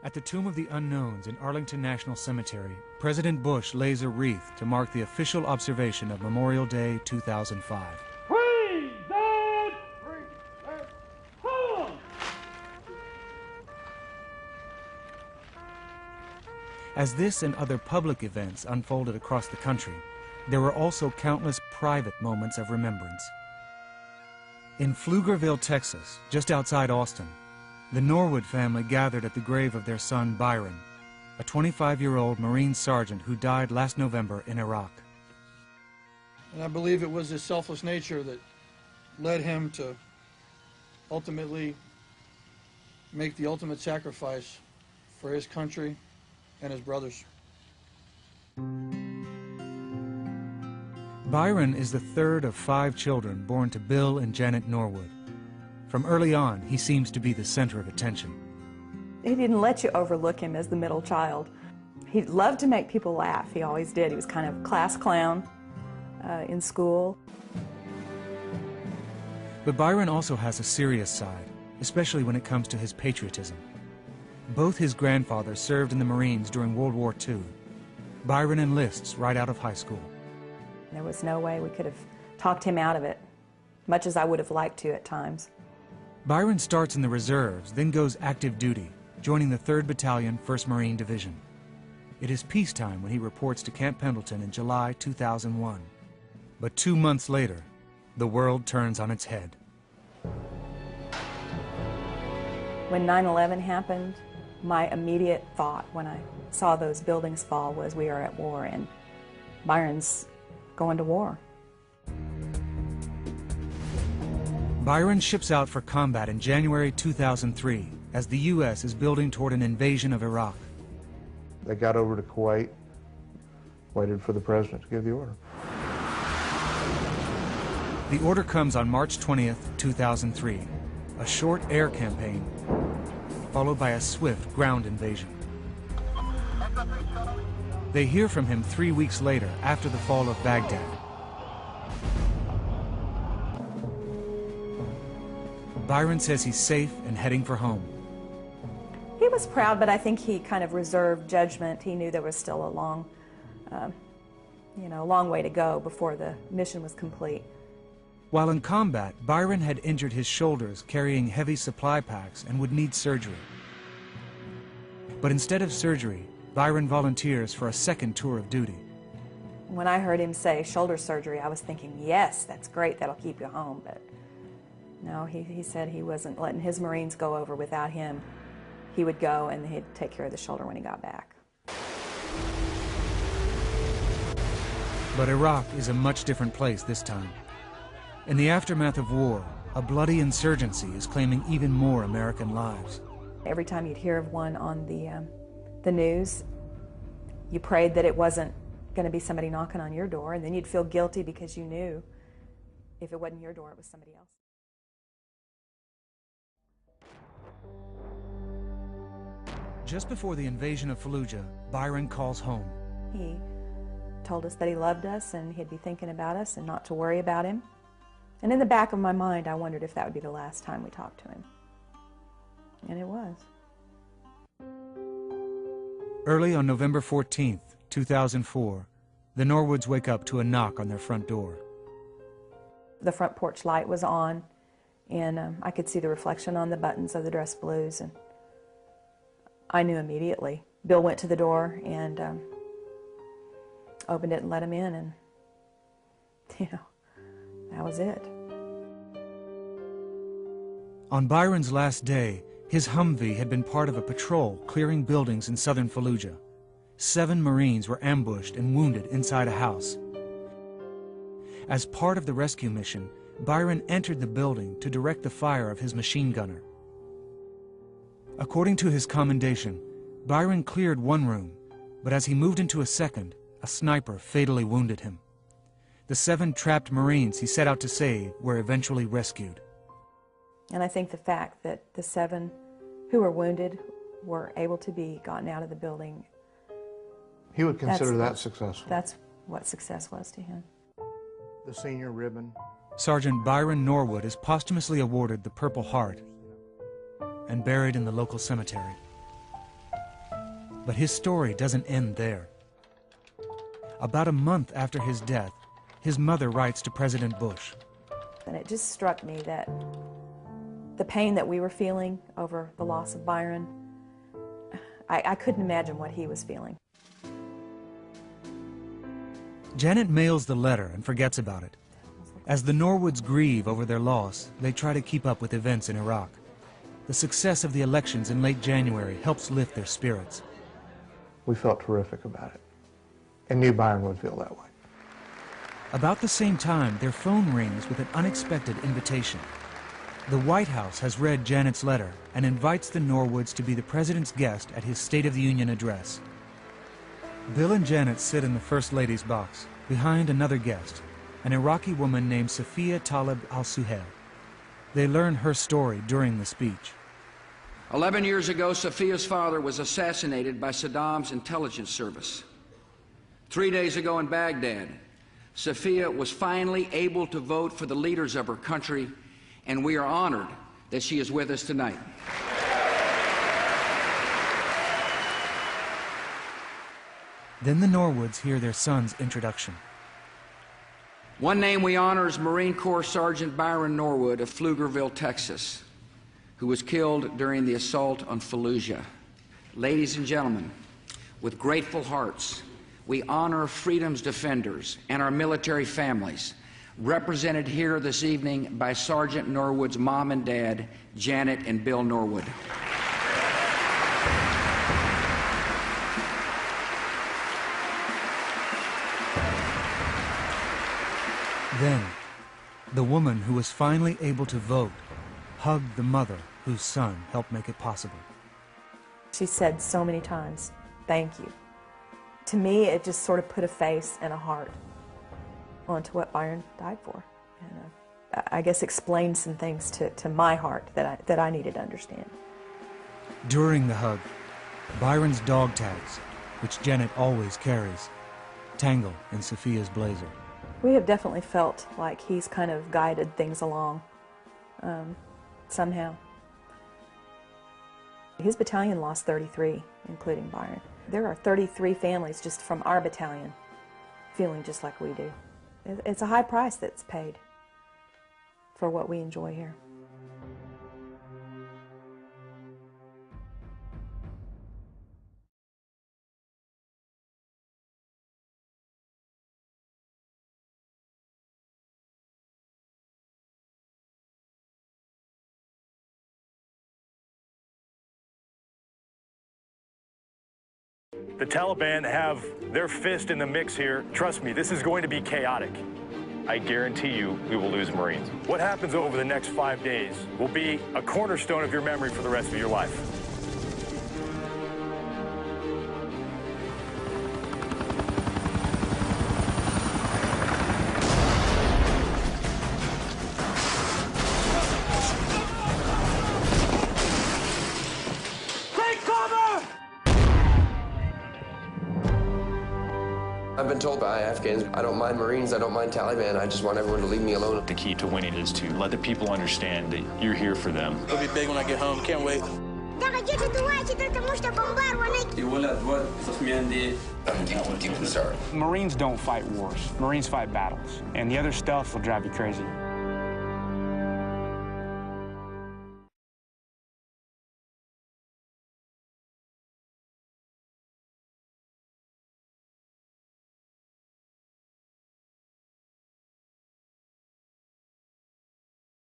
At the Tomb of the Unknowns in Arlington National Cemetery, President Bush lays a wreath to mark the official observation of Memorial Day 2005. As this and other public events unfolded across the country, there were also countless private moments of remembrance. In Pflugerville, Texas, just outside Austin, the Norwood family gathered at the grave of their son Byron, a 25-year-old Marine sergeant who died last November in Iraq. And I believe it was his selfless nature that led him to ultimately make the ultimate sacrifice for his country and his brothers. Byron is the third of 5 children born to Bill and Janet Norwood. From early on, he seems to be the center of attention. He didn't let you overlook him as the middle child. He loved to make people laugh. He always did. He was kind of a class clown in school. But Byron also has a serious side, especially when it comes to his patriotism. Both his grandfathers served in the Marines during World War II. Byron enlists right out of high school. There was no way we could have talked him out of it, much as I would have liked to at times. Byron starts in the reserves, then goes active duty, joining the 3rd Battalion, 1st Marine Division. It is peacetime when he reports to Camp Pendleton in July 2001. But 2 months later, the world turns on its head. When 9/11 happened, my immediate thought when I saw those buildings fall was we are at war and Byron's going to war. Byron ships out for combat in January 2003 as the U.S. is building toward an invasion of Iraq. They got over to Kuwait, waited for the president to give the order. The order comes on March 20th, 2003, a short air campaign, followed by a swift ground invasion. They hear from him 3 weeks later, after the fall of Baghdad. Byron says he's safe and heading for home. He was proud, but I think he kind of reserved judgment. He knew there was still a long way to go before the mission was complete. While in combat, Byron had injured his shoulders carrying heavy supply packs and would need surgery. But instead of surgery, Byron volunteers for a second tour of duty. When I heard him say shoulder surgery, I was thinking, yes, that's great, that'll keep you home. But no, he said he wasn't letting his Marines go over without him. He would go and he'd take care of the shoulder when he got back. But Iraq is a much different place this time. In the aftermath of war, a bloody insurgency is claiming even more American lives. Every time you'd hear of one on the news, you prayed that it wasn't going to be somebody knocking on your door, and then you'd feel guilty because you knew if it wasn't your door, it was somebody else. Just before the invasion of Fallujah, Byron calls home. He told us that he loved us and he'd be thinking about us and not to worry about him. And in the back of my mind, I wondered if that would be the last time we talked to him. And it was. Early on November 14th, 2004, the Norwoods wake up to a knock on their front door. The front porch light was on, and I could see the reflection on the buttons of the dress blues, and I knew immediately. Bill went to the door and opened it and let him in, and, that was it. On Byron's last day, his Humvee had been part of a patrol clearing buildings in southern Fallujah. 7 Marines were ambushed and wounded inside a house. As part of the rescue mission, Byron entered the building to direct the fire of his machine gunner. According to his commendation, Byron cleared one room, but as he moved into a second, a sniper fatally wounded him. The 7 trapped Marines he set out to save were eventually rescued. And I think the fact that the 7 who were wounded were able to be gotten out of the building, He would consider that successful. that's what success was to him. The senior ribbon. Sergeant Byron Norwood is posthumously awarded the Purple Heart and buried in the local cemetery. But his story doesn't end there. About a month after his death, his mother writes to President Bush. And it just struck me that the pain that we were feeling over the loss of Byron, I couldn't imagine what he was feeling. Janet mails the letter and forgets about it. As the Norwoods grieve over their loss, they try to keep up with events in Iraq. The success of the elections in late January helps lift their spirits. We felt terrific about it and knew Byron would feel that way. About the same time, their phone rings with an unexpected invitation. The White House has read Janet's letter and invites the Norwoods to be the president's guest at his State of the Union address. Bill and Janet sit in the First Lady's box, behind another guest, an Iraqi woman named Safiya Talib al-Suhail. They learn her story during the speech. 11 years ago, Safiya's father was assassinated by Saddam's intelligence service. 3 days ago in Baghdad, Safiya was finally able to vote for the leaders of her country, and we are honored that she is with us tonight. Then the Norwoods hear their son's introduction. One name we honor is Marine Corps Sergeant Byron Norwood of Pflugerville, Texas, who was killed during the assault on Fallujah. Ladies and gentlemen, with grateful hearts, we honor freedom's defenders and our military families, represented here this evening by Sergeant Norwood's mom and dad, Janet and Bill Norwood. Then, the woman who was finally able to vote hugged the mother whose son helped make it possible. She said so many times, "Thank you." To me, it just sort of put a face and a heart onto what Byron died for. And I guess explained some things to my heart that I needed to understand. During the hug, Byron's dog tags, which Janet always carries, tangle in Safiya's blazer. We have definitely felt like he's kind of guided things along, somehow. His battalion lost 33, including Byron. There are 33 families just from our battalion feeling just like we do. It's a high price that's paid for what we enjoy here. The Taliban have their fist in the mix here. Trust me, this is going to be chaotic. I guarantee you we will lose Marines. What happens over the next 5 days will be a cornerstone of your memory for the rest of your life. I've been told by Afghans, I don't mind Marines, I don't mind Taliban, I just want everyone to leave me alone. The key to winning is to let the people understand that you're here for them. It'll be big when I get home, can't wait. Marines don't fight wars. Marines fight battles. And the other stuff will drive you crazy.